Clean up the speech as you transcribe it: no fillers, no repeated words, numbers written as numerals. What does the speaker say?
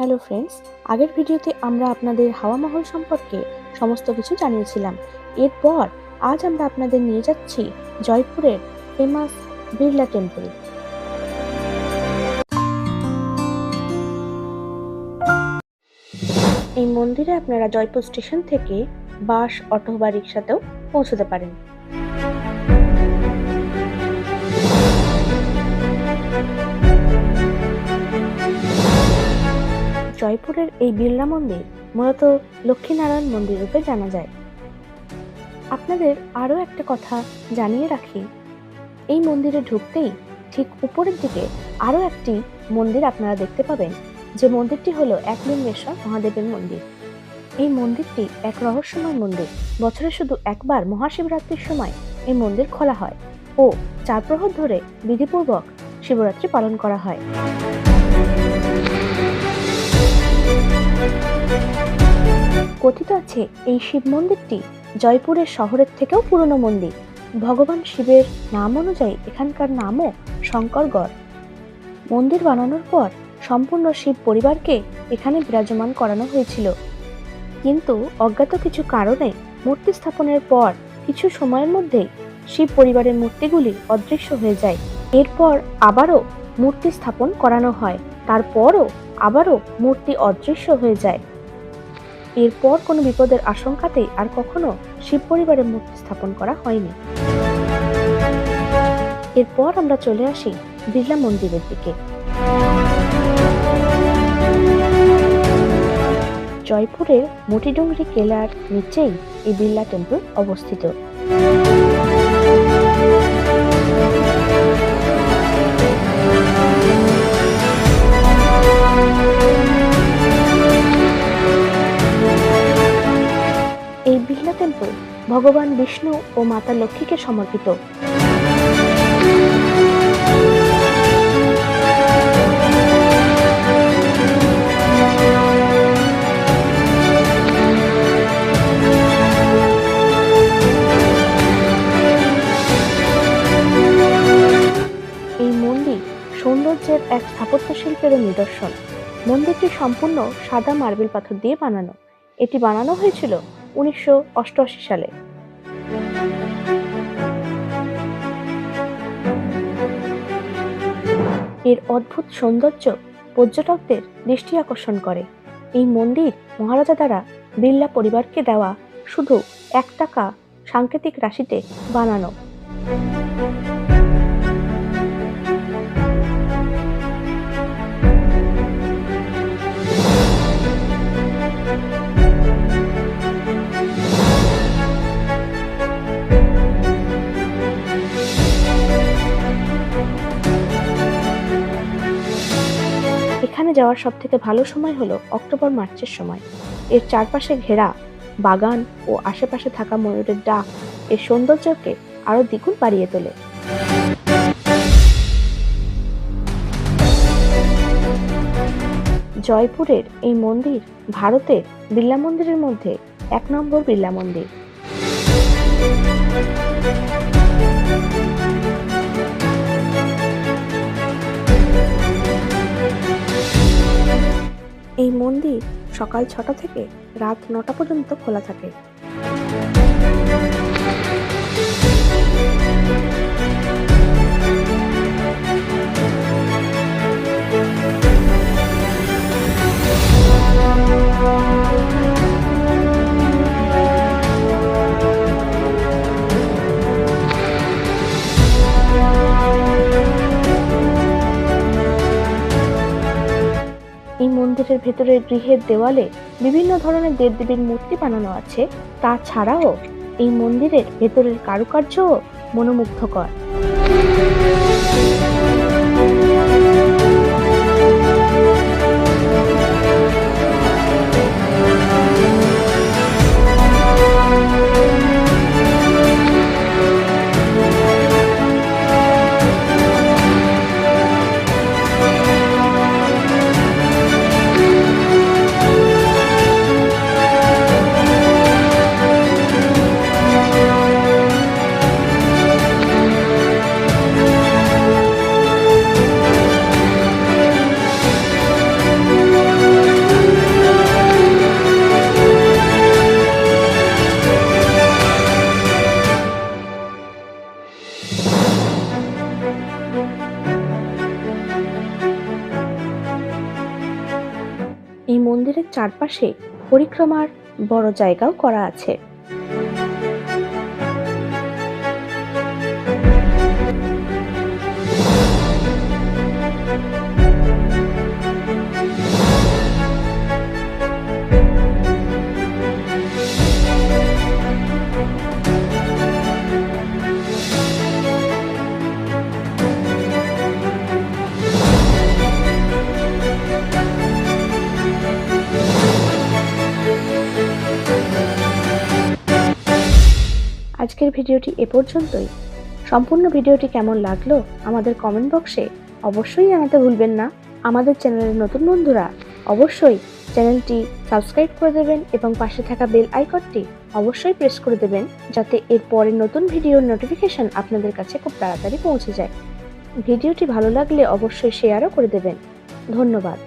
Hello friends, আগের ভিডিওতে আমরা আপনাদের হাওয়া মহল সম্পর্কে সমস্ত কিছু জানিয়েছিলাম। এরপর আজ আমরা আপনাদের নিয়ে যাচ্ছি জয়পুরের ফেমাস বিড়লা টেম্পল। এই মন্দিরে আপনারা জয়পুর স্টেশন থেকে বাস, অটো বা রিক্সাতেও পৌঁছতে পারেন। জয়পুরের এই বিড়লা মন্দির মূলত লক্ষ্মীনারায়ণ মন্দির রূপে জানা যায়। আপনাদের আরও একটা কথা জানিয়ে রাখি, এই মন্দিরে ঢুকতেই ঠিক উপরের দিকে আরও একটি মন্দির আপনারা দেখতে পাবেন, যে মন্দিরটি হলো একলিঙ্গেশ্বর মহাদেবের মন্দির। এই মন্দিরটি এক রহস্যময় মন্দির। বছরে শুধু একবার মহাশিবরাত্রির সময় এই মন্দির খোলা হয় ও 4 প্রহর ধরে বিধিপূর্বক শিবরাত্রি পালন করা হয়। কথিত আছে এই শিব মন্দিরটি জয়পুরের শহরের থেকেও পুরনো মন্দির। ভগবান শিবের নাম অনুযায়ী এখানকার নামও শঙ্করগড়। মন্দির বানানোর পর সম্পূর্ণ শিব পরিবারকে এখানে বিরাজমান করানো হয়েছিল, কিন্তু অজ্ঞাত কিছু কারণে মূর্তি স্থাপনের পর কিছু সময়ের মধ্যেই শিব পরিবারের মূর্তিগুলি অদৃশ্য হয়ে যায়। এরপর আবারও মূর্তি স্থাপন করানো হয়, তারপরও আবারও মূর্তি অদৃশ্য হয়ে যায়। এরপর কোনো বিপদের আশঙ্কাতেই আর কখনো শিব পরিবারের মূর্তি স্থাপন করা হয়নি। এরপর আমরা চলে আসি বিড়লা মন্দিরের দিকে। জয়পুরের মটিডুংরি কেলার নিচেই এই বিড়লা টেম্পল অবস্থিত। এই বিড়লা টেম্পল ভগবান বিষ্ণু ও মাতা লক্ষ্মীকে সমর্পিত। এই মন্দির সৌন্দর্যের এক স্থাপত্য শিল্পের নিদর্শন। মন্দিরটি সম্পূর্ণ সাদা মার্বেল পাথর দিয়ে বানানো। এটি বানানো হয়েছিল 1988 সালে। এর অদ্ভুত সৌন্দর্য পর্যটকদের দৃষ্টি আকর্ষণ করে। এই মন্দির মহারাজা দ্বারা বিড়লা পরিবারকে দেওয়া শুধু 1 টাকা সাংকেতিক রাশিতে বানানো। এখানে যাওয়ার সব থেকে ভালো সময় হলো অক্টোবর-মার্চের সময়। এর চারপাশে ঘেরা বাগান ও আশেপাশে থাকা ময়ূরের ডাক এর সৌন্দর্যকে আরো দ্বিগুণ বাড়িয়ে তোলে। জয়পুরের এই মন্দির ভারতের বিড়লা মন্দিরের মধ্যে 1 নম্বর বিড়লা মন্দির। এই মন্দির সকাল 6টা থেকে রাত 9টা পর্যন্ত খোলা থাকে। এই মন্দিরের ভেতরের গৃহের দেওয়ালে বিভিন্ন ধরনের দেবদেবীর মূর্তি বানানো আছে। তাছাড়াও এই মন্দিরের ভেতরের কারুকার্যও মনোমুগ্ধকর। মন্দিরের চারপাশে পরিক্রমার বড় জায়গাও করা আছে। আজকের ভিডিওটি এ পর্যন্তই। সম্পূর্ণ ভিডিওটি কেমন লাগলো আমাদের কমেন্ট বক্সে অবশ্যই জানাতে ভুলবেন না। আমাদের চ্যানেলের নতুন বন্ধুরা অবশ্যই চ্যানেলটি সাবস্ক্রাইব করে দেবেন এবং পাশে থাকা বেল আইকনটি অবশ্যই প্রেস করে দেবেন, যাতে এর পরে নতুন ভিডিওর নোটিফিকেশন আপনাদের কাছে খুব তাড়াতাড়ি পৌঁছে যায়। ভিডিওটি ভালো লাগলে অবশ্যই শেয়ারও করে দেবেন। ধন্যবাদ।